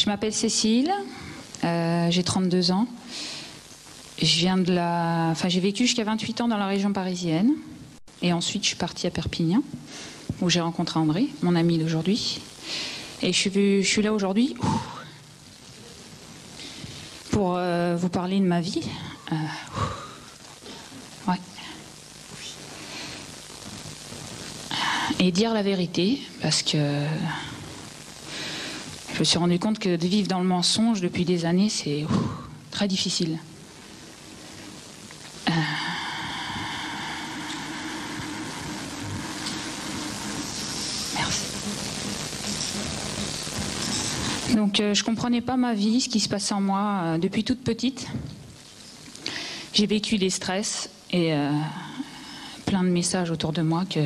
Je m'appelle Cécile, j'ai 32 ans. J'ai vécu jusqu'à 28 ans dans la région parisienne. Et ensuite, je suis partie à Perpignan, où j'ai rencontré André, mon ami d'aujourd'hui. Et je suis là aujourd'hui pour vous parler de ma vie. Ouais. Et dire la vérité, parce que je me suis rendu compte que de vivre dans le mensonge depuis des années, c'est très difficile. Merci. Donc je comprenais pas ma vie, ce qui se passait en moi depuis toute petite. J'ai vécu des stress et plein de messages autour de moi que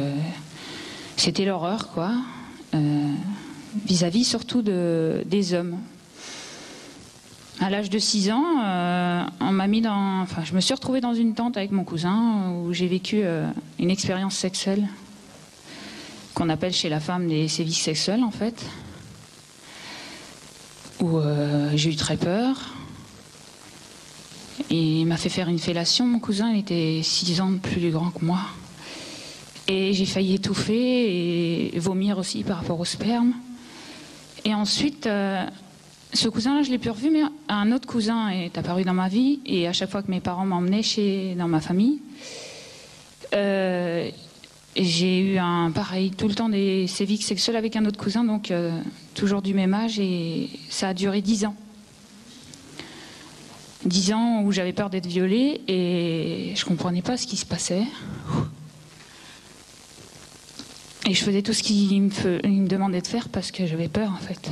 c'était l'horreur, quoi. Vis-à-vis surtout des hommes. À l'âge de 6 ans, on m'a mis je me suis retrouvée dans une tente avec mon cousin où j'ai vécu une expérience sexuelle qu'on appelle chez la femme des sévices sexuels, en fait. Où j'ai eu très peur. Et il m'a fait faire une fellation. Mon cousin, il était 6 ans plus grand que moi. Et j'ai failli étouffer et vomir aussi par rapport au sperme. Et ensuite, ce cousin-là, je l'ai plus revu, mais un autre cousin est apparu dans ma vie. Et à chaque fois que mes parents m'emmenaient dans ma famille, j'ai eu pareil, tout le temps des sévices sexuels avec un autre cousin, donc toujours du même âge, et ça a duré 10 ans. 10 ans où j'avais peur d'être violée et je comprenais pas ce qui se passait. Et je faisais tout ce qu'il me demandait de faire parce que j'avais peur, en fait.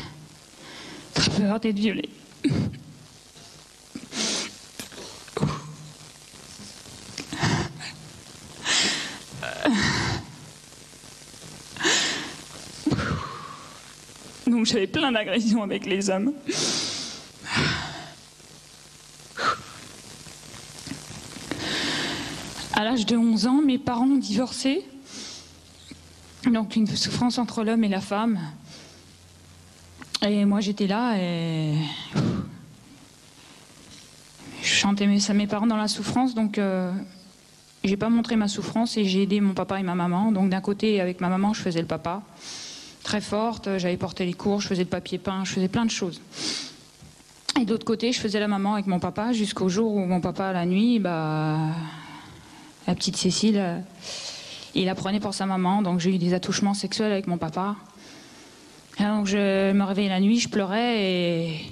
Très peur d'être violée. Donc j'avais plein d'agressions avec les hommes. À l'âge de 11 ans, mes parents ont divorcé. Donc une souffrance entre l'homme et la femme. Et moi j'étais là et je chantais mes parents dans la souffrance, donc j'ai pas montré ma souffrance et j'ai aidé mon papa et ma maman. Donc d'un côté avec ma maman je faisais le papa, très forte, j'avais porté les cours, je faisais le papier peint, je faisais plein de choses. Et de l'autre côté je faisais la maman avec mon papa jusqu'au jour où mon papa la nuit, la petite Cécile, il la prenait pour sa maman, donc j'ai eu des attouchements sexuels avec mon papa. Et donc je me réveillais la nuit, je pleurais et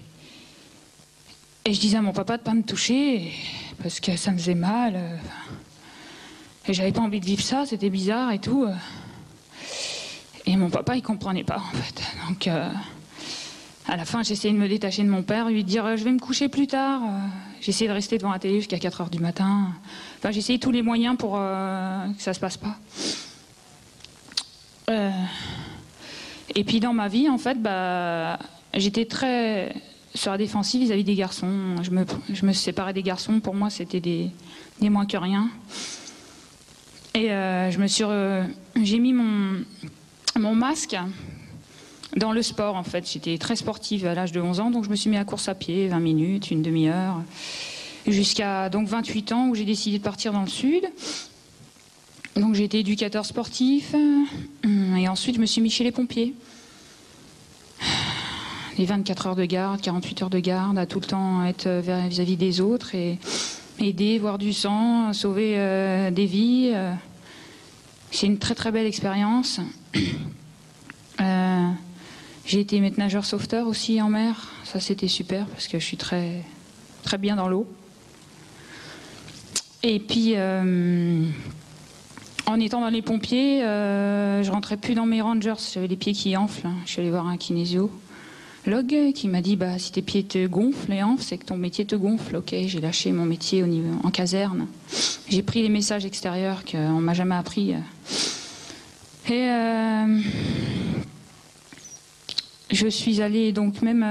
je disais à mon papa de ne pas me toucher parce que ça me faisait mal. Et j'avais pas envie de vivre ça, c'était bizarre et tout. Et mon papa, il comprenait pas, en fait. Donc à la fin, j'essayais de me détacher de mon père, lui dire je vais me coucher plus tard. J'essayais de rester devant la télé jusqu'à 4h du matin. Enfin, j'essayais tous les moyens pour que ça se passe pas. Et puis dans ma vie, en fait, j'étais très sur la défensive vis-à-vis des garçons. Je me séparais des garçons. Pour moi, c'était des moins que rien. Et j'ai mis mon masque dans le sport, en fait. J'étais très sportive à l'âge de 11 ans, donc je me suis mis à course à pied, 20 minutes, une demi-heure, jusqu'à donc 28 ans où j'ai décidé de partir dans le sud. Donc j'ai été éducateur sportif et ensuite je me suis mis chez les pompiers. Les 24 heures de garde, 48 heures de garde, à tout le temps être vis-à-vis des autres et aider, voir du sang, sauver des vies. C'est une très très belle expérience. J'ai été maître nageur sauveteur aussi en mer. Ça c'était super parce que je suis très, très bien dans l'eau. Et puis en étant dans les pompiers, je rentrais plus dans mes rangers. J'avais les pieds qui enflent. Je suis allée voir un kinésiologue qui m'a dit si tes pieds te gonflent et enflent, c'est que ton métier te gonfle. Ok, j'ai lâché mon métier en caserne. J'ai pris les messages extérieurs qu'on m'a jamais appris. Et je suis allée donc même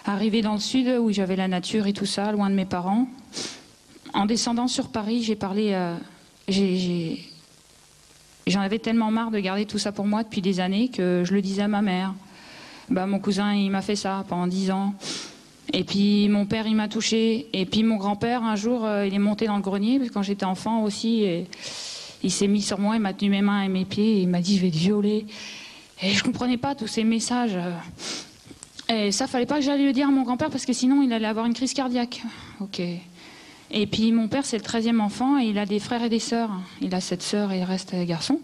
arriver dans le sud où j'avais la nature et tout ça, loin de mes parents. En descendant sur Paris, j'ai parlé. J'en avais tellement marre de garder tout ça pour moi depuis des années que je le disais à ma mère. Bah, mon cousin, il m'a fait ça pendant 10 ans. Et puis mon père, il m'a touché. Et puis mon grand-père, un jour, il est monté dans le grenier, parce que quand j'étais enfant aussi, et il s'est mis sur moi, il m'a tenu mes mains et mes pieds, et il m'a dit, je vais te violer. Et je comprenais pas tous ces messages. Et ça, fallait pas que j'aille le dire à mon grand-père, parce que sinon, il allait avoir une crise cardiaque. Ok. Et puis mon père, c'est le 13e enfant, et il a des frères et des sœurs. Il a 7 sœurs et il reste garçon.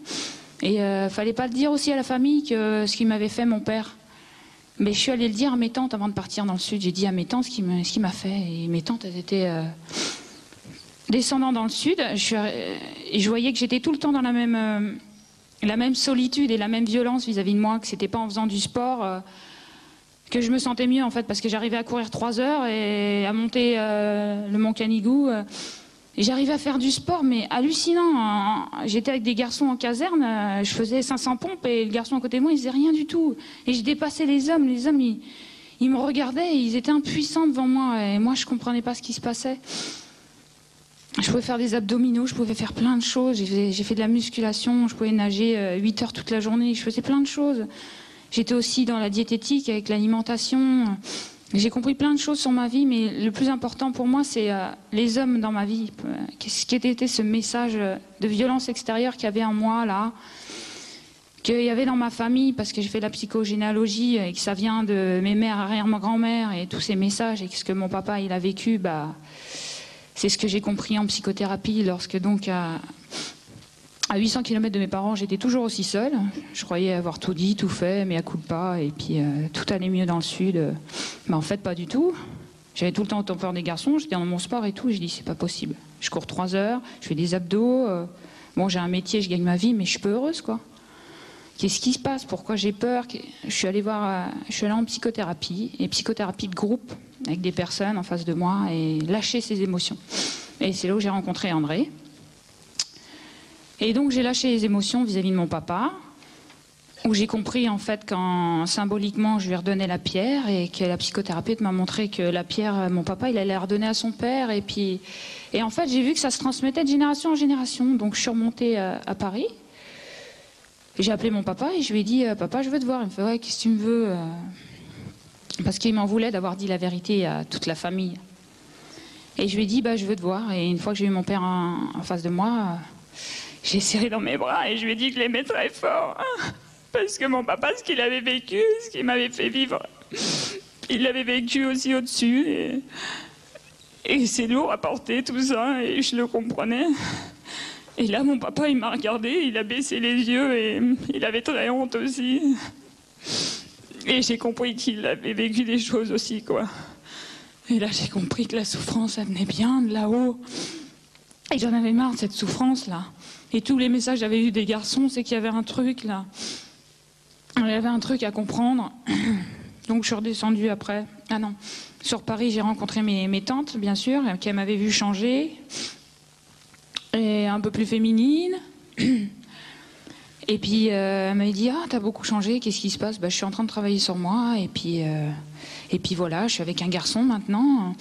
Et fallait pas le dire aussi à la famille que ce qu'il m'avait fait mon père. Mais je suis allée le dire à mes tantes avant de partir dans le sud. J'ai dit à mes tantes ce qu'il m'a fait. Et mes tantes, elles étaient descendant dans le sud. Et je voyais que j'étais tout le temps dans la même solitude et la même violence vis-à-vis de moi, que c'était pas en faisant du sport que je me sentais mieux en fait, parce que j'arrivais à courir 3 heures et à monter le Mont Canigou. Et j'arrivais à faire du sport, mais hallucinant. J'étais avec des garçons en caserne, je faisais 500 pompes et le garçon à côté de moi, il faisait rien du tout. Et je dépassais les hommes. Les hommes, ils me regardaient, ils étaient impuissants devant moi. Et moi, je comprenais pas ce qui se passait. Je pouvais faire des abdominaux, je pouvais faire plein de choses. J'ai fait de la musculation, je pouvais nager 8 heures toute la journée. Je faisais plein de choses. J'étais aussi dans la diététique avec l'alimentation. J'ai compris plein de choses sur ma vie, mais le plus important pour moi, c'est les hommes dans ma vie. Qu'est-ce qui était ce message de violence extérieure qu'il y avait en moi, là, qu'il y avait dans ma famille, parce que j'ai fait de la psychogénéalogie et que ça vient de mes mères, arrière-grand-mère, et tous ces messages, et que ce que mon papa il a vécu, c'est ce que j'ai compris en psychothérapie, lorsque donc à 800 km de mes parents, j'étais toujours aussi seule. Je croyais avoir tout dit, tout fait, mais à coup de pas, et puis tout allait mieux dans le sud. Mais en fait, pas du tout. J'avais tout le temps autant peur des garçons, j'étais dans mon sport et tout, j'ai dit, c'est pas possible. Je cours 3 heures, je fais des abdos, bon, j'ai un métier, je gagne ma vie, mais je suis peu heureuse, quoi. Qu'est-ce qui se passe? Pourquoi j'ai peur? Je suis allée en psychothérapie, et psychothérapie de groupe, avec des personnes en face de moi, et lâcher ses émotions. Et c'est là où j'ai rencontré André. Et donc j'ai lâché les émotions vis-à-vis de mon papa, où j'ai compris en fait quand symboliquement je lui redonnais la pierre, et que la psychothérapeute m'a montré que la pierre, mon papa, il allait la redonner à son père, et en fait j'ai vu que ça se transmettait de génération en génération. Donc je suis remontée à Paris, j'ai appelé mon papa et je lui ai dit papa, je veux te voir. Il me fait ouais, qu'est-ce que tu me veux parce qu'il m'en voulait d'avoir dit la vérité à toute la famille. Et je lui ai dit je veux te voir. Et une fois que j'ai eu mon père en face de moi, j'ai serré dans mes bras et je lui ai dit que je l'aimais très fort. Parce que mon papa, ce qu'il avait vécu, ce qu'il m'avait fait vivre, il l'avait vécu aussi au-dessus. Et c'est lourd à porter tout ça, et je le comprenais. Et là, mon papa, il m'a regardé, il a baissé les yeux et il avait très honte aussi. Et j'ai compris qu'il avait vécu des choses aussi, quoi. Et là, j'ai compris que la souffrance, elle venait bien de là-haut. Et j'en avais marre de cette souffrance-là. Et tous les messages que j'avais eus des garçons, c'est qu'il y avait un truc, là. Il y avait un truc à comprendre. Donc je suis redescendue après. Ah non. Sur Paris, j'ai rencontré mes tantes, bien sûr, qui m'avaient vu changer. Et un peu plus féminine. Et puis elle m'avait dit t'as beaucoup changé, qu'est-ce qui se passe? Je suis en train de travailler sur moi. Et puis voilà, je suis avec un garçon maintenant.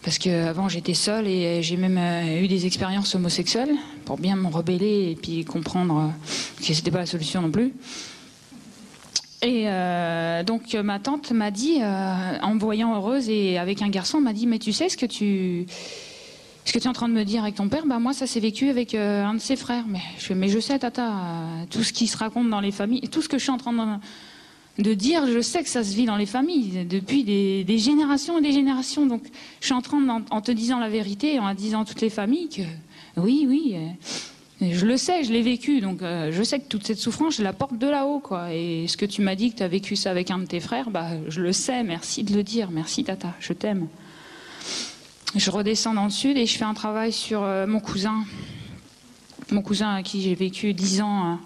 Parce qu'avant j'étais seule et j'ai même eu des expériences homosexuelles pour bien me rebeller et puis comprendre que c'était pas la solution non plus. Et donc ma tante m'a dit, en me voyant heureuse et avec un garçon, m'a dit mais tu sais ce que tu es en train de me dire avec ton père, moi ça s'est vécu avec un de ses frères. Mais je sais tata, tout ce qui se raconte dans les familles, tout ce que je suis en train de dire, je sais que ça se vit dans les familles depuis des générations et des générations. Donc je suis en train, en te disant la vérité, en disant à toutes les familles que oui, je le sais, je l'ai vécu. Donc je sais que toute cette souffrance, je la porte de là-haut, quoi. Et ce que tu m'as dit que tu as vécu ça avec un de tes frères, je le sais, merci de le dire, merci tata, je t'aime. Je redescends dans le sud et je fais un travail sur mon cousin. Mon cousin à qui j'ai vécu 10 ans...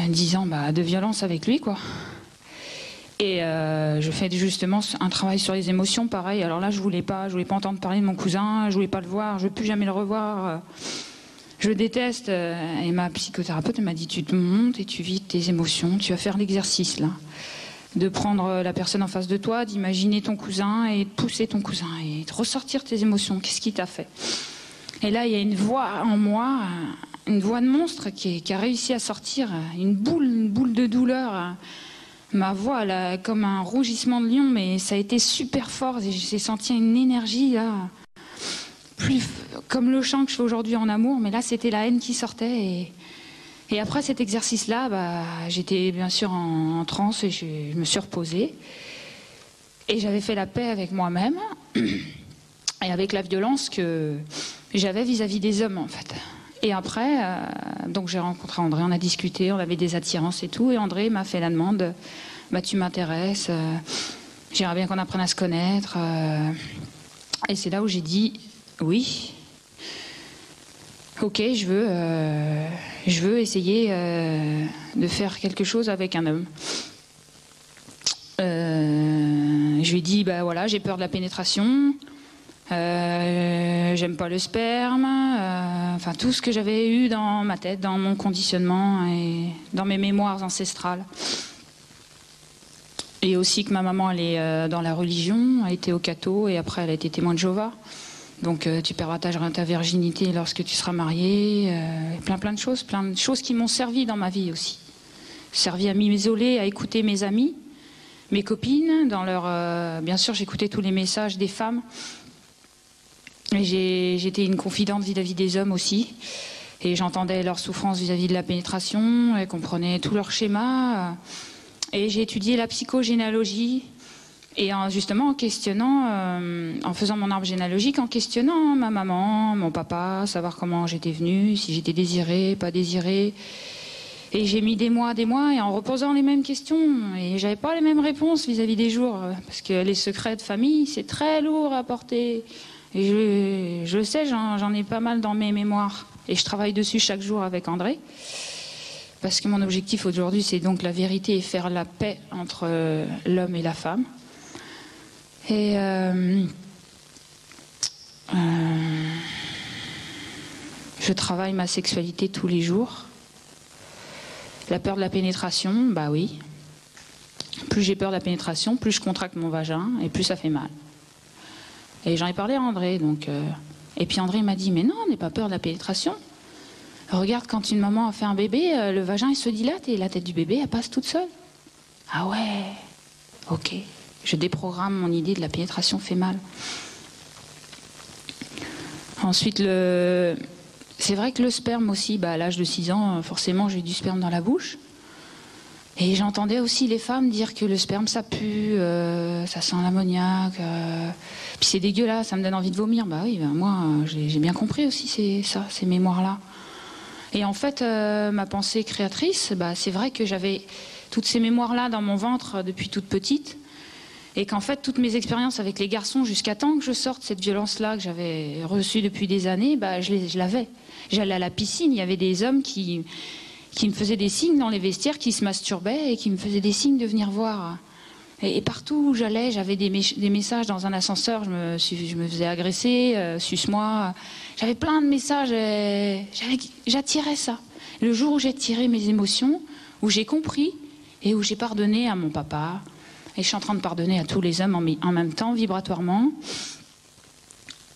10 ans de violence avec lui, quoi. Et je fais justement un travail sur les émotions, pareil. Alors là, je voulais pas entendre parler de mon cousin, je voulais pas le voir, je veux plus jamais le revoir. Je le déteste. Et ma psychothérapeute m'a dit tu te montes et tu vis tes émotions, tu vas faire l'exercice là, de prendre la personne en face de toi, d'imaginer ton cousin et de pousser ton cousin et de ressortir tes émotions. Qu'est-ce qu'il t'a fait? Et là, il y a une voix en moi, une voix de monstre qui a réussi à sortir une boule de douleur Ma voix, elle a comme un rougissement de lion, mais ça a été super fort. J'ai senti une énergie, là, comme le chant que je fais aujourd'hui en amour, mais là, c'était la haine qui sortait. Et après cet exercice-là, j'étais bien sûr en transe et je me suis reposée. Et j'avais fait la paix avec moi-même et avec la violence que j'avais vis-à-vis des hommes, en fait. Et après, donc j'ai rencontré André, on a discuté, on avait des attirances et tout. Et André m'a fait la demande, tu m'intéresses, j'aimerais bien qu'on apprenne à se connaître. Et c'est là où j'ai dit oui. Ok, je veux essayer de faire quelque chose avec un homme. Je lui ai dit, voilà, j'ai peur de la pénétration, j'aime pas le sperme, enfin tout ce que j'avais eu dans ma tête, dans mon conditionnement et dans mes mémoires ancestrales. Et aussi que ma maman, elle est dans la religion, elle était au catho et après elle a été témoin de Jéhovah. Donc tu perdras ta virginité lorsque tu seras marié, plein de choses qui m'ont servi dans ma vie aussi. Servi à m'isoler, à écouter mes amis, mes copines, bien sûr j'écoutais tous les messages des femmes. Et j'étais une confidente vis-à-vis des hommes aussi. Et j'entendais leurs souffrances vis-à-vis de la pénétration, et comprenais tous leurs schémas. Et j'ai étudié la psychogénéalogie. Et justement en questionnant, en faisant mon arbre généalogique, en questionnant ma maman, mon papa, savoir comment j'étais venue, si j'étais désirée, pas désirée. Et j'ai mis des mois et en reposant les mêmes questions. Et j'avais pas les mêmes réponses vis-à-vis des jours. Parce que les secrets de famille, c'est très lourd à porter. Et je le sais, j'en ai pas mal dans mes mémoires. Et je travaille dessus chaque jour avec André. Parce que mon objectif aujourd'hui, c'est donc la vérité et faire la paix entre l'homme et la femme. Et je travaille ma sexualité tous les jours. La peur de la pénétration, oui. Plus j'ai peur de la pénétration, plus je contracte mon vagin et plus ça fait mal. Et j'en ai parlé à André, donc. Et puis André m'a dit, mais non, n'aie pas peur de la pénétration. Regarde, quand une maman a fait un bébé, le vagin il se dilate et la tête du bébé, elle passe toute seule. Ah ouais, ok. Je déprogramme mon idée de la pénétration fait mal. Ensuite, c'est vrai que le sperme aussi, à l'âge de 6 ans, forcément, j'ai du sperme dans la bouche. Et j'entendais aussi les femmes dire que le sperme, ça pue, ça sent l'ammoniac. Puis c'est dégueulasse, ça me donne envie de vomir. Oui, moi, j'ai bien compris aussi ces mémoires-là. Et en fait, ma pensée créatrice, c'est vrai que j'avais toutes ces mémoires-là dans mon ventre depuis toute petite. Et qu'en fait, toutes mes expériences avec les garçons, jusqu'à temps que je sorte cette violence-là que j'avais reçue depuis des années, je l'avais. J'allais à la piscine, il y avait des hommes qui me faisaient des signes dans les vestiaires, qui se masturbaient et qui me faisaient des signes de venir voir. Et partout où j'allais, j'avais des messages dans un ascenseur, je me faisais agresser, suce-moi. J'avais plein de messages, j'attirais ça. Le jour où j'ai tiré mes émotions, où j'ai compris et où j'ai pardonné à mon papa, et je suis en train de pardonner à tous les hommes en même temps, vibratoirement.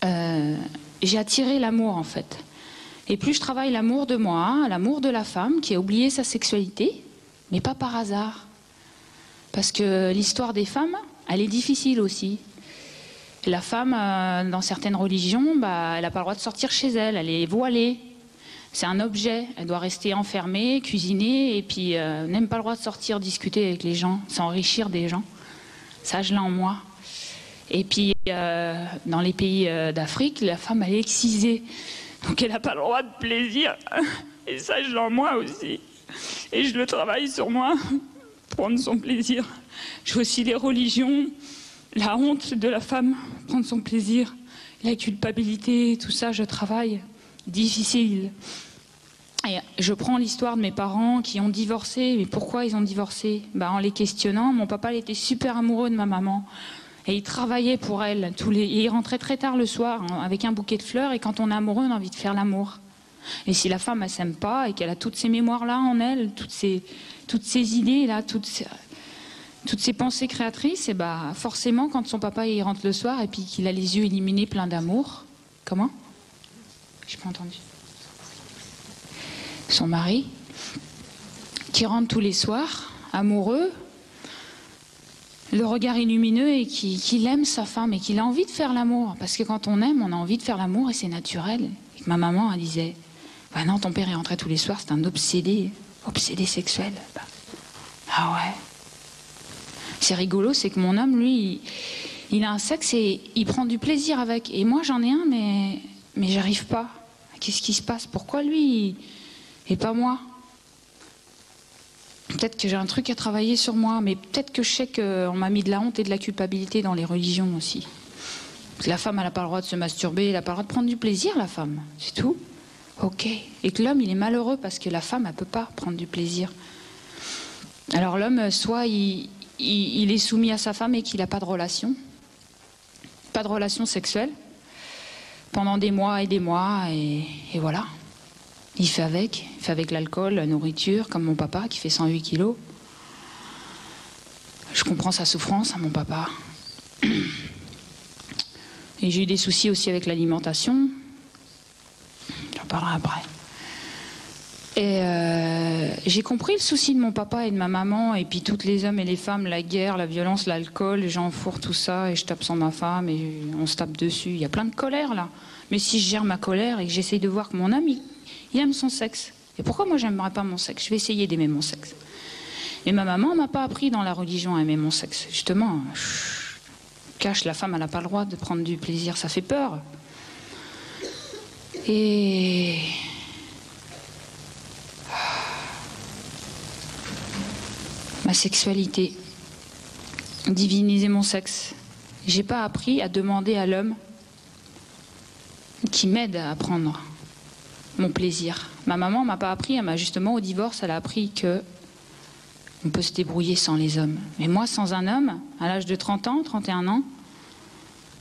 J'ai attiré l'amour, en fait. Et plus je travaille l'amour de moi, l'amour de la femme qui a oublié sa sexualité, mais pas par hasard. Parce que l'histoire des femmes, elle est difficile aussi. La femme, dans certaines religions, elle n'a pas le droit de sortir chez elle, elle est voilée. C'est un objet, elle doit rester enfermée, cuisiner, et puis n'aime pas le droit de sortir, discuter avec les gens, s'enrichir des gens. Ça, je l'ai en moi. Et puis, dans les pays d'Afrique, la femme, elle est excisée. Donc, elle n'a pas le droit de plaisir. Et ça, je l'ai en moi aussi. Et je le travaille sur moi, prendre son plaisir. Je vois aussi les religions, la honte de la femme, prendre son plaisir, la culpabilité, tout ça, je travaille. Difficile. Et je prends l'histoire de mes parents qui ont divorcé. Mais pourquoi ils ont divorcé ? En les questionnant, mon papa il était super amoureux de ma maman. Et il travaillait pour elle. Et il rentrait très tard le soir avec un bouquet de fleurs. Et quand on est amoureux, on a envie de faire l'amour. Et si la femme, elle s'aime pas et qu'elle a toutes ces mémoires-là en elle, toutes ces idées-là, toutes ces pensées créatrices, et forcément, quand son papa il rentre le soir et puis qu'il a les yeux illuminés pleins d'amour... Comment ? J'ai pas entendu. Son mari, qui rentre tous les soirs, amoureux, le regard illumineux et qu'il aime sa femme et qu'il a envie de faire l'amour. Parce que quand on aime, on a envie de faire l'amour et c'est naturel. Et que ma maman, elle disait, bah non, ton père est rentré tous les soirs, c'est un obsédé sexuel. Bah, ah ouais. C'est rigolo, c'est que mon homme, lui, il a un sexe et il prend du plaisir avec. Et moi, j'en ai un, mais j'arrive pas. Qu'est-ce qui se passe? Pourquoi lui et pas moi? Peut-être que j'ai un truc à travailler sur moi, mais peut-être que je sais qu'on m'a mis de la honte et de la culpabilité dans les religions aussi. Parce que la femme, elle n'a pas le droit de se masturber, elle n'a pas le droit de prendre du plaisir, la femme. C'est tout. Ok. Et que l'homme, il est malheureux parce que la femme, elle ne peut pas prendre du plaisir. Alors l'homme, soit il est soumis à sa femme et qu'il n'a pas de relation. Pas de relation sexuelle. Pendant des mois, et voilà. Il fait avec l'alcool, la nourriture, comme mon papa qui fait 108 kilos. Je comprends sa souffrance à mon papa. Et j'ai eu des soucis aussi avec l'alimentation. J'en parlerai après. Et j'ai compris le souci de mon papa et de ma maman, et puis toutes les hommes et les femmes, la guerre, la violence, l'alcool, les gens fourrent tout ça, et je tape sur ma femme, et on se tape dessus. Il y a plein de colère là. Mais si je gère ma colère et que j'essaye de voir que mon homme, il aime son sexe. Et pourquoi moi j'aimerais pas mon sexe? Je vais essayer d'aimer mon sexe. Mais ma maman m'a pas appris dans la religion à aimer mon sexe. Justement, cache, la femme, elle n'a pas le droit de prendre du plaisir, ça fait peur. Et ma sexualité, diviniser mon sexe. J'ai pas appris à demander à l'homme qui m'aide à prendre mon plaisir. Ma maman m'a pas appris, elle m'a justement au divorce, elle a appris que on peut se débrouiller sans les hommes. Mais moi, sans un homme, à l'âge de 30 ans, 31 ans,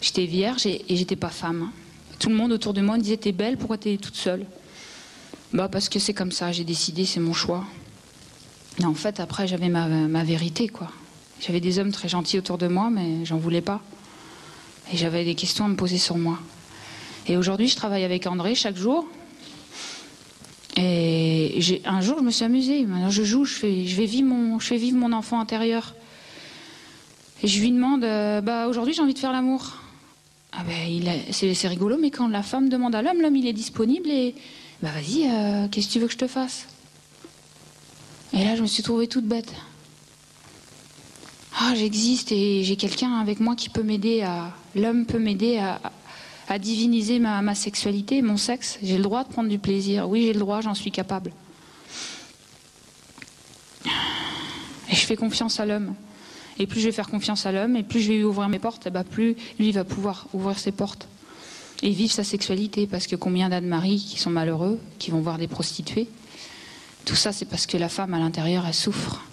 j'étais vierge et j'étais pas femme. Tout le monde autour de moi me disait, t'es belle, pourquoi t'es toute seule? Bah parce que c'est comme ça, j'ai décidé, c'est mon choix. Et en fait, après, j'avais ma vérité, quoi. J'avais des hommes très gentils autour de moi, mais j'en voulais pas. Et j'avais des questions à me poser sur moi. Et aujourd'hui, je travaille avec André chaque jour. Et un jour, je me suis amusée. Maintenant, je joue, je fais vivre mon enfant intérieur. Et je lui demande, aujourd'hui, j'ai envie de faire l'amour. Ah ben, c'est rigolo, mais quand la femme demande à l'homme, il est disponible et vas-y, qu'est-ce que tu veux que je te fasse? Et là, je me suis trouvée toute bête. Ah, j'existe et j'ai quelqu'un avec moi qui peut m'aider l'homme peut m'aider à diviniser ma sexualité, mon sexe. J'ai le droit de prendre du plaisir. Oui, j'ai le droit, j'en suis capable. Et je fais confiance à l'homme. Et plus je vais faire confiance à l'homme, et plus je vais lui ouvrir mes portes, plus lui va pouvoir ouvrir ses portes. Et vivre sa sexualité. Parce que combien d'Anne-Marie qui sont malheureux, qui vont voir des prostituées. Tout ça, c'est parce que la femme, à l'intérieur, elle souffre.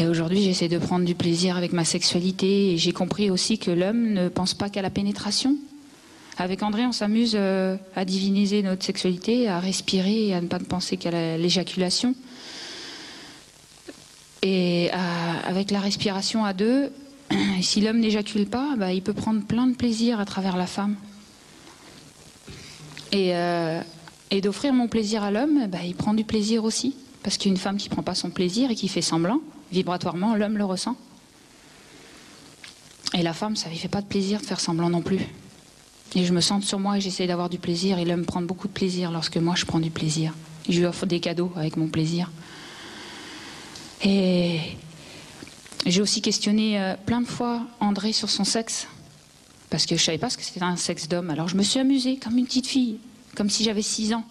Et aujourd'hui, j'essaie de prendre du plaisir avec ma sexualité. Et j'ai compris aussi que l'homme ne pense pas qu'à la pénétration. Avec André, on s'amuse à diviniser notre sexualité, à respirer et à ne pas penser qu'à l'éjaculation. Et avec la respiration à deux, si l'homme n'éjacule pas, il peut prendre plein de plaisir à travers la femme. Et d'offrir mon plaisir à l'homme, il prend du plaisir aussi. Parce qu'une femme qui ne prend pas son plaisir et qui fait semblant, vibratoirement, l'homme le ressent. Et la femme, ça ne lui fait pas de plaisir de faire semblant non plus. Et je me centre sur moi et j'essaie d'avoir du plaisir. Et l'homme prend beaucoup de plaisir lorsque moi je prends du plaisir. Et je lui offre des cadeaux avec mon plaisir. Et j'ai aussi questionné plein de fois André sur son sexe. Parce que je ne savais pas ce que c'était un sexe d'homme. Alors je me suis amusée comme une petite fille. Comme si j'avais 6 ans.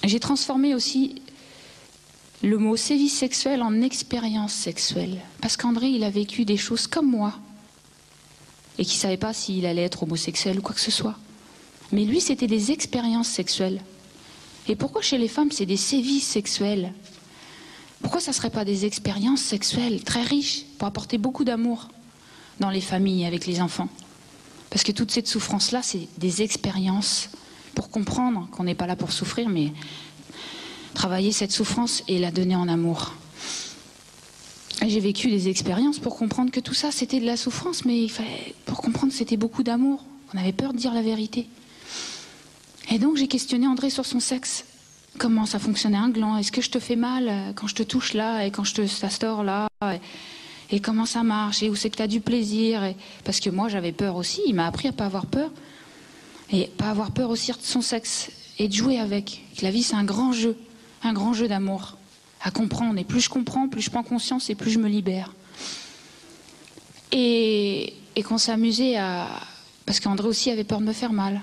J'ai transformé aussi le mot sévice sexuel en expérience sexuelle. Parce qu'André, il a vécu des choses comme moi. Et qui ne savait pas s'il allait être homosexuel ou quoi que ce soit. Mais lui, c'était des expériences sexuelles. Et pourquoi chez les femmes, c'est des sévices sexuels? Pourquoi ça ne serait pas des expériences sexuelles très riches pour apporter beaucoup d'amour dans les familles, avec les enfants? Parce que toute cette souffrance-là, c'est des expériences pour comprendre qu'on n'est pas là pour souffrir, mais travailler cette souffrance et la donner en amour. J'ai vécu des expériences pour comprendre que tout ça, c'était de la souffrance, mais pour comprendre que c'était beaucoup d'amour. On avait peur de dire la vérité. Et donc, j'ai questionné André sur son sexe. comment ça fonctionnait un gland, est-ce que je te fais mal quand je te touche là et quand je te s'astore là, et comment ça marche, et où c'est que tu as du plaisir, parce que moi j'avais peur aussi, il m'a appris à pas avoir peur, et pas avoir peur aussi de son sexe, et de jouer avec, que la vie c'est un grand jeu d'amour, à comprendre, et plus je comprends, plus je prends conscience, et plus je me libère. Et qu'on s'amusait à... Parce qu'André aussi avait peur de me faire mal.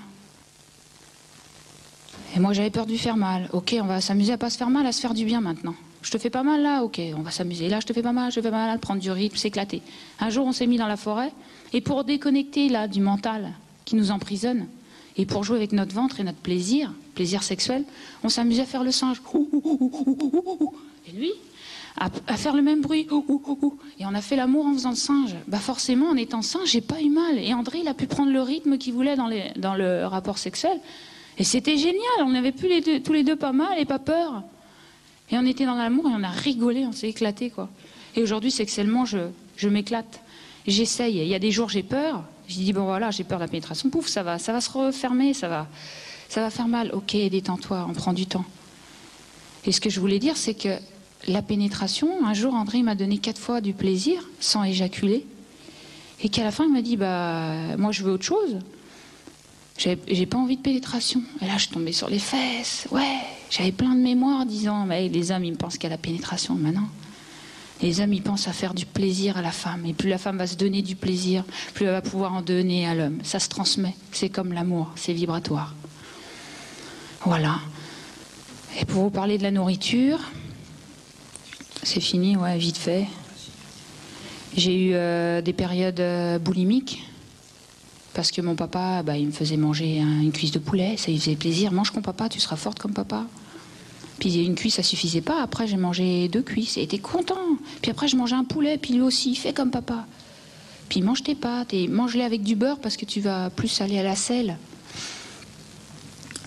Et moi j'avais peur de lui faire mal. Ok, on va s'amuser à pas se faire mal, à se faire du bien maintenant. Je te fais pas mal là, ok, on va s'amuser. Là je te fais pas mal, je te fais pas mal, prendre du rythme, s'éclater. Un jour on s'est mis dans la forêt, et pour déconnecter là du mental qui nous emprisonne, et pour jouer avec notre ventre et notre plaisir sexuel, on s'amusait à faire le singe. Et lui, à faire le même bruit. Et on a fait l'amour en faisant le singe. Bah forcément, en étant singe, j'ai pas eu mal. Et André, il a pu prendre le rythme qu'il voulait dans le rapport sexuel. Et c'était génial, on avait tous les deux pas mal et pas peur. Et on était dans l'amour et on a rigolé, on s'est éclaté, quoi. Et aujourd'hui, sexuellement, je m'éclate. J'essaye. Il y a des jours, j'ai peur. Je dis, bon voilà, j'ai peur de la pénétration. Pouf, ça va se refermer, ça va faire mal. Ok, détends-toi, on prend du temps. Et ce que je voulais dire, c'est que la pénétration, un jour, André m'a donné 4 fois du plaisir, sans éjaculer. Et qu'à la fin, il m'a dit, bah, moi, je veux autre chose. J'ai pas envie de pénétration. Et là, je tombais sur les fesses. Ouais, j'avais plein de mémoires disant, mais les hommes, ils me pensent qu'à la pénétration. Maintenant, les hommes, ils pensent à faire du plaisir à la femme. Et plus la femme va se donner du plaisir, plus elle va pouvoir en donner à l'homme. Ça se transmet. C'est comme l'amour, c'est vibratoire. Voilà. Et pour vous parler de la nourriture, c'est fini, ouais, vite fait. J'ai eu des périodes boulimiques. Parce que mon papa, bah, il me faisait manger une cuisse de poulet, ça lui faisait plaisir. Mange comme papa, tu seras forte comme papa. Puis une cuisse, ça suffisait pas. Après, j'ai mangé 2 cuisses et il était content. Puis après, je mangeais un poulet, puis lui aussi, fais comme papa. Puis mange tes pâtes et mange-les avec du beurre parce que tu vas plus aller à la selle.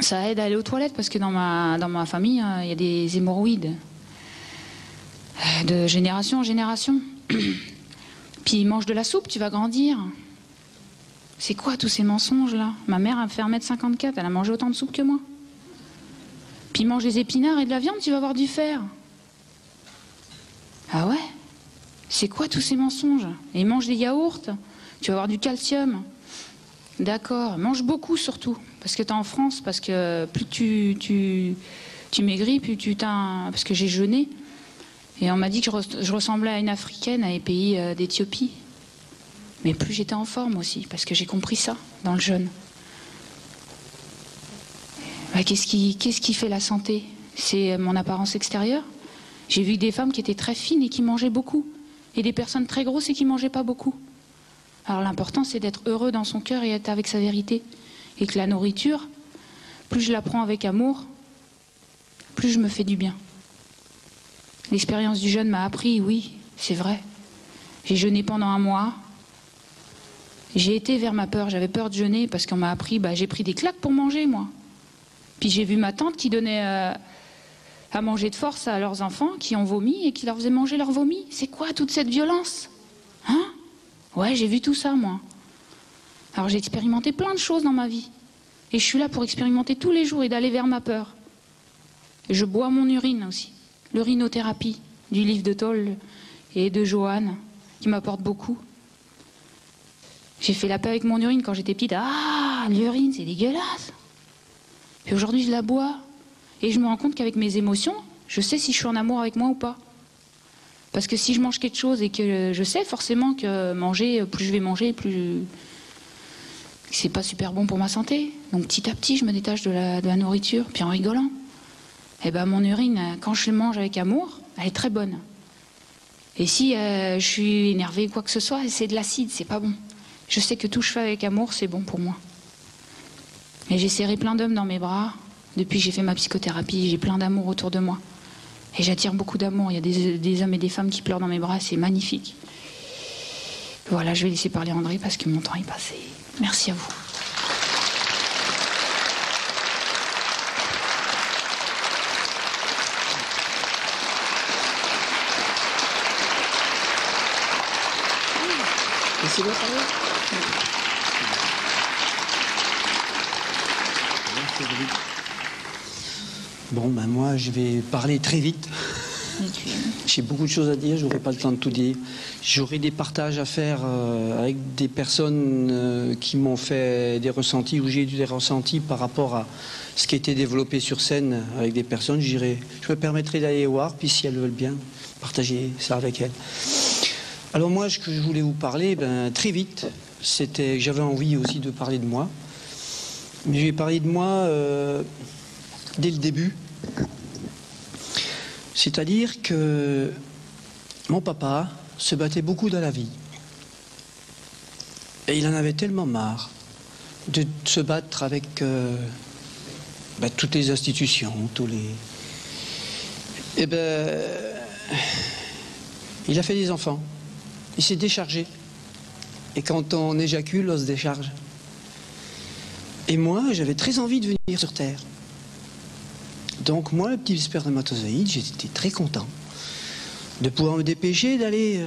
Ça aide à aller aux toilettes parce que dans ma famille, il y a des hémorroïdes. De génération en génération. Puis mange de la soupe, tu vas grandir. C'est quoi tous ces mensonges là? Ma mère a fait 1m54, elle a mangé autant de soupe que moi. Puis mange des épinards et de la viande, tu vas avoir du fer. Ah ouais? C'est quoi tous ces mensonges? Et mange des yaourts, tu vas avoir du calcium. D'accord, mange beaucoup surtout, parce que t'es en France, parce que plus tu maigris, plus tu t'as... Parce que j'ai jeûné, et on m'a dit que je ressemblais à une Africaine à les pays d'Éthiopie. Mais plus j'étais en forme aussi, parce que j'ai compris ça dans le jeûne. Bah, qu'est-ce qui fait la santé? C'est mon apparence extérieure. J'ai vu des femmes qui étaient très fines et qui mangeaient beaucoup, et des personnes très grosses et qui mangeaient pas beaucoup. Alors l'important, c'est d'être heureux dans son cœur et être avec sa vérité. Et que la nourriture, plus je la prends avec amour, plus je me fais du bien. L'expérience du jeûne m'a appris, oui, c'est vrai. J'ai jeûné pendant 1 mois. J'ai été vers ma peur, j'avais peur de jeûner parce qu'on m'a appris, bah, j'ai pris des claques pour manger, moi. Puis j'ai vu ma tante qui donnait à manger de force à leurs enfants qui ont vomi et qui leur faisait manger leur vomi. C'est quoi toute cette violence? Hein? Ouais, j'ai vu tout ça, moi. Alors j'ai expérimenté plein de choses dans ma vie. Et je suis là pour expérimenter tous les jours et d'aller vers ma peur. Et je bois mon urine aussi. L'urinothérapie du livre de Toll et de Johanne, qui m'apporte beaucoup. J'ai fait la paix avec mon urine quand j'étais petite. Ah, l'urine, c'est dégueulasse. Puis aujourd'hui, je la bois. Et je me rends compte qu'avec mes émotions, je sais si je suis en amour avec moi ou pas. Parce que si je mange quelque chose et que je sais forcément que manger, plus je vais manger, plus c'est pas super bon pour ma santé. Donc petit à petit, je me détache de la nourriture, puis en rigolant. Et ben mon urine, quand je le mange avec amour, elle est très bonne. Et si je suis énervée ou quoi que ce soit, c'est de l'acide, c'est pas bon. Je sais que tout je fais avec amour, c'est bon pour moi. Et j'ai serré plein d'hommes dans mes bras. Depuis que j'ai fait ma psychothérapie, j'ai plein d'amour autour de moi. Et j'attire beaucoup d'amour. Il y a des hommes et des femmes qui pleurent dans mes bras, c'est magnifique. Voilà, je vais laisser parler André parce que mon temps est passé. Merci à vous. C'est bon, ça va? Bon, ben moi, je vais parler très vite. J'ai beaucoup de choses à dire, je n'aurai pas le temps de tout dire. J'aurai des partages à faire avec des personnes qui m'ont fait des ressentis, ou j'ai eu des ressentis par rapport à ce qui a été développé sur scène avec des personnes. Je me permettrai d'aller voir, puis si elles veulent bien, partager ça avec elles. Alors moi, ce que je voulais vous parler, très vite, c'était, j'avais envie aussi de parler de moi. Mais je vais parler de moi dès le début. C'est-à-dire que mon papa se battait beaucoup dans la vie. Et il en avait tellement marre de se battre avec toutes les institutions, Eh ben, il a fait des enfants. Il s'est déchargé. Et quand on éjacule, on se décharge. Et moi, j'avais très envie de venir sur Terre. Donc moi, le petit spermatozoïde, j'étais très content de pouvoir me dépêcher d'aller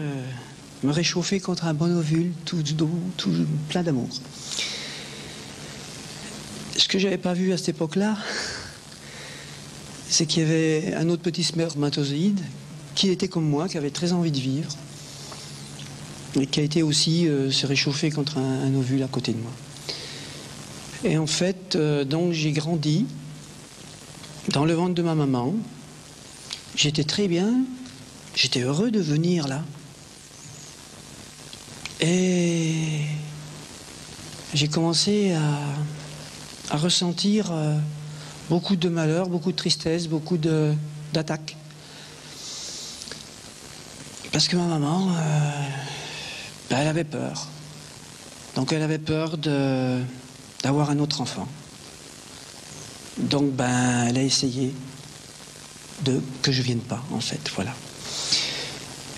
me réchauffer contre un bon ovule, tout doux, tout plein d'amour. Ce que j'avais pas vu à cette époque-là, c'est qu'il y avait un autre petit spermatozoïde qui était comme moi, qui avait très envie de vivre, et qui a été aussi se réchauffer contre un ovule à côté de moi. Et en fait, donc j'ai grandi dans le ventre de ma maman. J'étais très bien, j'étais heureux de venir là. Et j'ai commencé à ressentir beaucoup de malheur, beaucoup de tristesse, beaucoup d'attaques. Parce que ma maman, elle avait peur. Donc elle avait peur d'avoir un autre enfant. Donc elle a essayé que je vienne pas, en fait, voilà.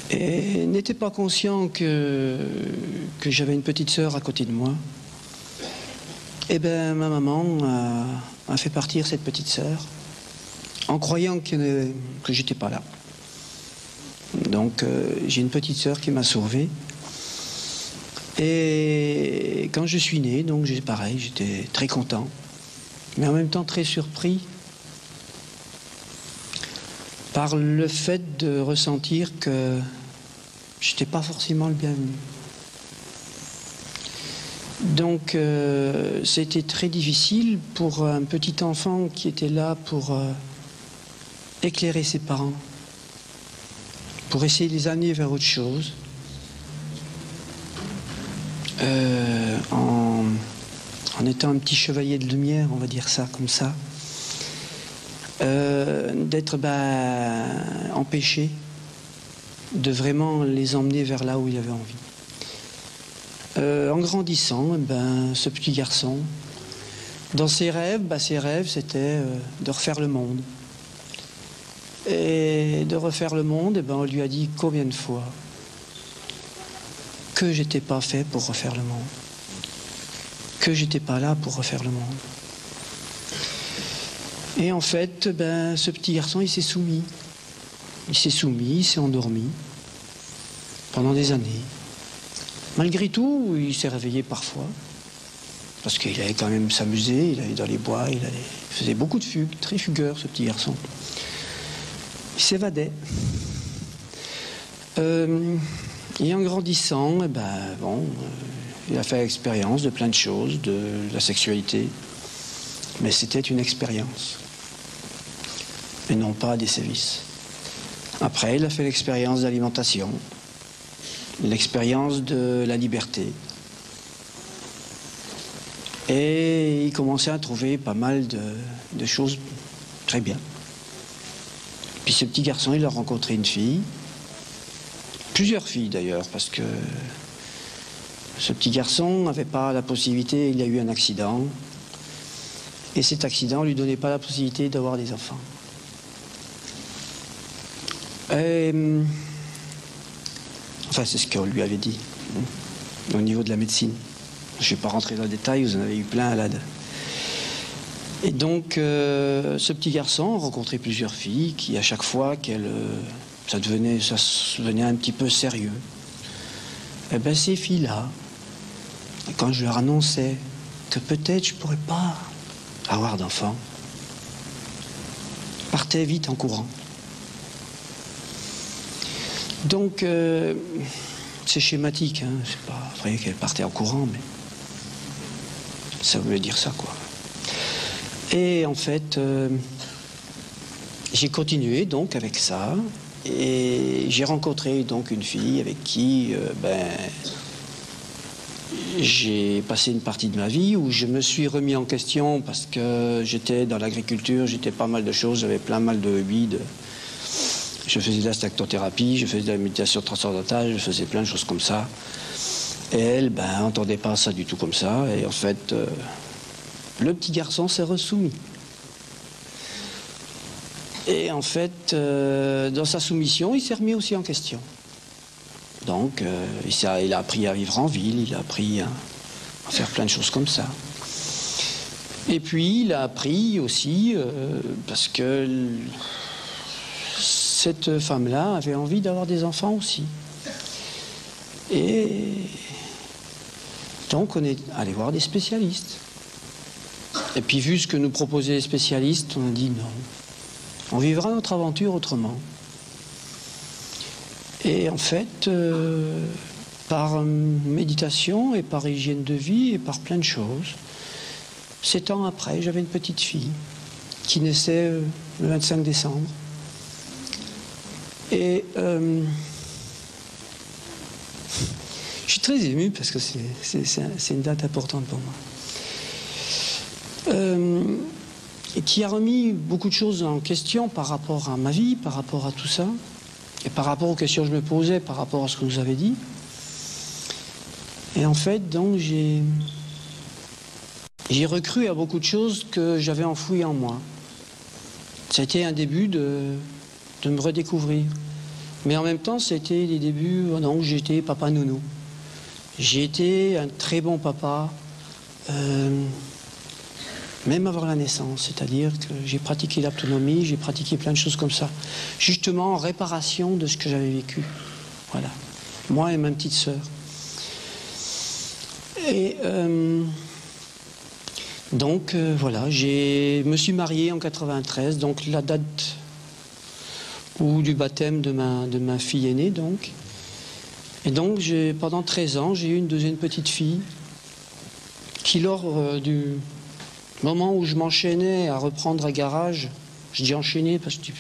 Et n'était pas conscient que j'avais une petite sœur à côté de moi. Et ma maman a fait partir cette petite sœur en croyant que j'étais pas là. Donc j'ai une petite sœur qui m'a sauvé. Et quand je suis né, donc pareil, j'étais très content, mais en même temps très surpris par le fait de ressentir que j'étais pas forcément le bienvenu. Donc c'était très difficile pour un petit enfant qui était là pour éclairer ses parents, pour essayer de les amener vers autre chose, en étant un petit chevalier de lumière, on va dire ça comme ça, d'être empêché de vraiment les emmener vers là où il avait envie. En grandissant, ce petit garçon, dans ses rêves, c'était de refaire le monde. Et de refaire le monde, on lui a dit combien de fois que j'étais pas fait pour refaire le monde, que j'étais pas là pour refaire le monde. Et en fait, ce petit garçon, il s'est soumis. Il s'est endormi pendant des années. Malgré tout, il s'est réveillé parfois, parce qu'il allait quand même s'amuser, il allait dans les bois, il faisait beaucoup de fugues, très fugueur ce petit garçon. Il s'évadait. Et en grandissant, il a fait l'expérience de plein de choses, de la sexualité, mais c'était une expérience, et non pas des sévices. Après, il a fait l'expérience d'alimentation, l'expérience de la liberté. Et il commençait à trouver pas mal de choses très bien. Puis ce petit garçon, il a rencontré une fille, plusieurs filles d'ailleurs, parce que ce petit garçon n'avait pas la possibilité, il a eu un accident, et cet accident ne lui donnait pas la possibilité d'avoir des enfants. Enfin, c'est ce qu'on lui avait dit, au niveau de la médecine. Je ne vais pas rentrer dans le détail, vous en avez eu plein à l'AD. Et donc, ce petit garçon a rencontré plusieurs filles qui, à chaque fois ça devenait un petit peu sérieux. Et ces filles-là, quand je leur annonçais que peut-être je ne pourrais pas avoir d'enfant, partait vite en courant. Donc, c'est schématique, hein. C'est pas vrai qu'elle partait en courant, mais ça voulait dire ça, quoi. Et en fait, j'ai continué donc avec ça, et j'ai rencontré donc une fille avec qui j'ai passé une partie de ma vie où je me suis remis en question parce que j'étais dans l'agriculture, j'étais pas mal de choses, j'avais plein mal de hobbies. Je faisais de la stactothérapie, je faisais de la méditation transcendantale, je faisais plein de choses comme ça. Et elle, n'entendait pas ça du tout comme ça. Et en fait, le petit garçon s'est ressoumis. Et en fait, dans sa soumission, il s'est remis aussi en question. Donc, il a appris à vivre en ville, il a appris à faire plein de choses comme ça. Et puis, il a appris aussi, parce que cette femme-là avait envie d'avoir des enfants aussi. Et donc, on est allé voir des spécialistes. Et puis, vu ce que nous proposaient les spécialistes, on a dit non. On vivra notre aventure autrement. Et en fait, par méditation et par hygiène de vie et par plein de choses, 7 ans après, j'avais une petite fille qui naissait le 25 décembre. Et je suis très ému parce que c'est une date importante pour moi. Et qui a remis beaucoup de choses en question par rapport à ma vie, par rapport à tout ça. Et par rapport aux questions que je me posais, par rapport à ce que vous avez dit. Et en fait, donc, j'ai recru à beaucoup de choses que j'avais enfouies en moi. Ça a été un début de me redécouvrir. Mais en même temps, c'était les débuts où j'étais papa nounou. J'ai été un très bon papa, même avant la naissance, c'est-à-dire que j'ai pratiqué l'autonomie, j'ai pratiqué plein de choses comme ça, justement en réparation de ce que j'avais vécu. Voilà, moi et ma petite sœur. Et donc voilà, je me suis marié en 93, donc la date du baptême de ma fille aînée, donc. Et donc pendant 13 ans, j'ai eu une deuxième petite fille qui, lors du moment où je m'enchaînais à reprendre un garage, je dis enchaîner parce que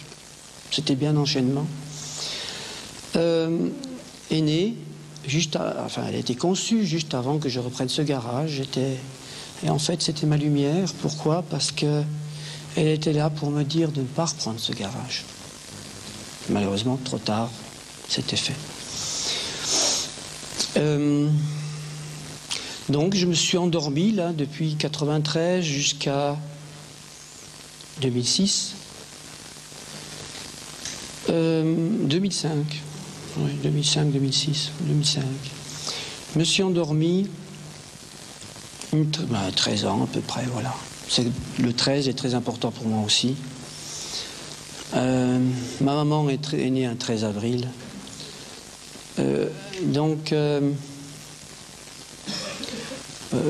c'était bien enchaînement, est née, elle a été conçue juste avant que je reprenne ce garage. Et en fait, c'était ma lumière. Pourquoi? Parce qu'elle était là pour me dire de ne pas reprendre ce garage. Malheureusement, trop tard, c'était fait. Donc je me suis endormi là depuis 93 jusqu'à 2006. 2005. Oui, 2005, 2006, 2005. Je me suis endormi 13 ans à peu près, voilà. Le 13 est très important pour moi aussi. Ma maman est née un 13 avril.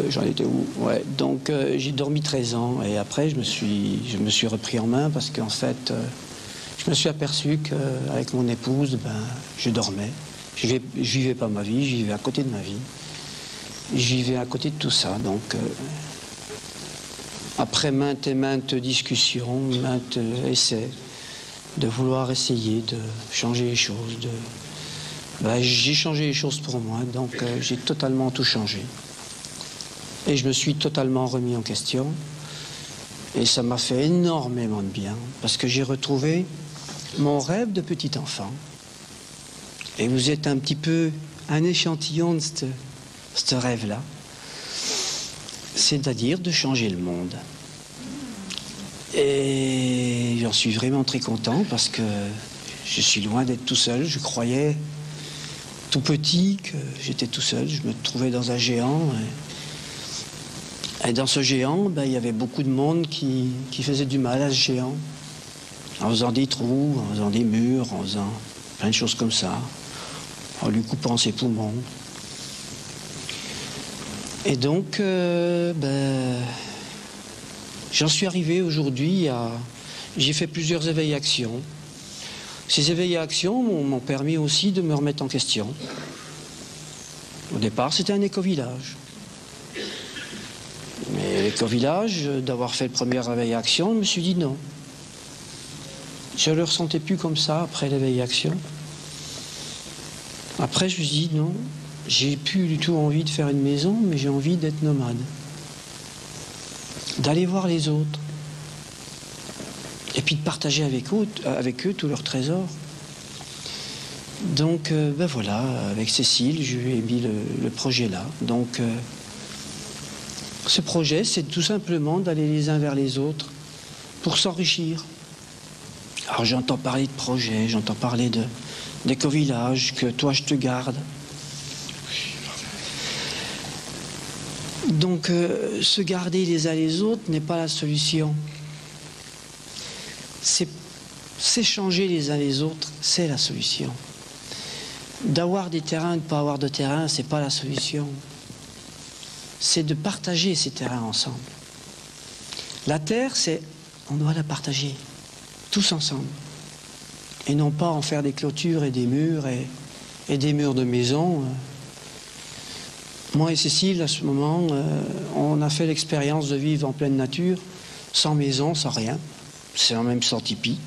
J'en étais où? Ouais, donc j'ai dormi 13 ans et après je me suis repris en main parce qu'en fait je me suis aperçu qu'avec mon épouse, je dormais. Je vivais pas ma vie, je vivais à côté de ma vie. Je vivais à côté de tout ça. Donc après maintes et maintes discussions, maintes essais de vouloir essayer de changer les choses, j'ai changé les choses pour moi, donc j'ai totalement tout changé. Et je me suis totalement remis en question. Et ça m'a fait énormément de bien, parce que j'ai retrouvé mon rêve de petit enfant. Et vous êtes un petit peu un échantillon de ce rêve-là. C'est-à-dire de changer le monde. Et j'en suis vraiment très content, parce que je suis loin d'être tout seul. Je croyais tout petit que j'étais tout seul. Je me trouvais dans un géant. Et dans ce géant, il y avait beaucoup de monde qui faisait du mal à ce géant. En faisant des trous, en faisant des murs, en faisant plein de choses comme ça. En lui coupant ses poumons. Et donc, j'en suis arrivé aujourd'hui à J'ai fait plusieurs éveils actions. Ces éveils actions m'ont permis aussi de me remettre en question. Au départ, c'était un éco-village. Mais l'éco-village, d'avoir fait le premier éveil action, je me suis dit non. Je ne le ressentais plus comme ça après l'éveil action. Après, je me suis dit non, j'ai plus du tout envie de faire une maison, mais j'ai envie d'être nomade. D'aller voir les autres. Et puis de partager avec eux tous leurs trésors. Donc, ben voilà, avec Cécile, je lui ai mis le projet là. Donc, ce projet, c'est tout simplement d'aller les uns vers les autres pour s'enrichir. Alors, j'entends parler de projets, j'entends parler d'éco-village, que toi, je te garde. Donc, se garder les uns les autres n'est pas la solution. S'échanger les uns les autres, c'est la solution. D'avoir des terrains, de ne pas avoir de terrain, c'est pas la solution. C'est de partager ces terrains ensemble. La terre, on doit la partager, tous ensemble. Et non pas en faire des clôtures et des murs et des murs de maison. Moi et Cécile, à ce moment, on a fait l'expérience de vivre en pleine nature, sans maison, sans rien. C'est même sans tipi.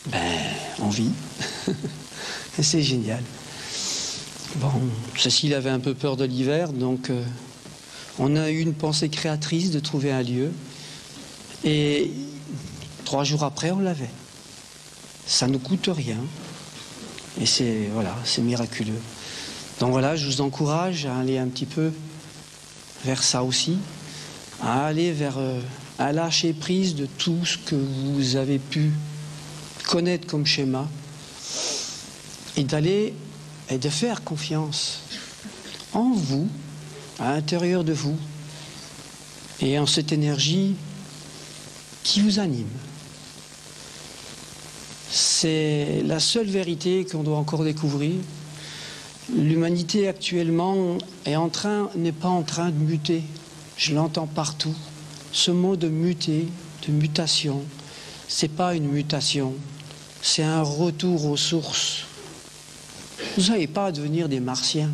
Ben, on vit. Et c'est génial. Bon, Cécile avait un peu peur de l'hiver, donc on a eu une pensée créatrice de trouver un lieu. Et 3 jours après, on l'avait. Ça ne coûte rien. Et c'est miraculeux. Donc voilà, je vous encourage à aller un petit peu vers ça aussi, à aller vers à lâcher prise de tout ce que vous avez pu connaître comme schéma et d'aller et de faire confiance en vous, à l'intérieur de vous et en cette énergie qui vous anime. C'est la seule vérité qu'on doit encore découvrir. L'humanité actuellement n'est pas en train de muter. Je l'entends partout. Ce mot de muter, de mutation, c'est pas une mutation, c'est un retour aux sources. Vous n'allez pas devenir des martiens.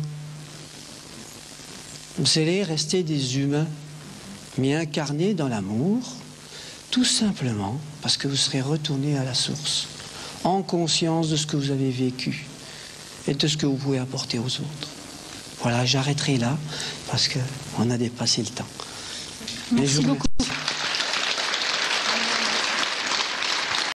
Vous allez rester des humains, mais incarnés dans l'amour, tout simplement parce que vous serez retournés à la source, en conscience de ce que vous avez vécu et de ce que vous pouvez apporter aux autres. Voilà, j'arrêterai là parce qu'on a dépassé le temps. Merci beaucoup.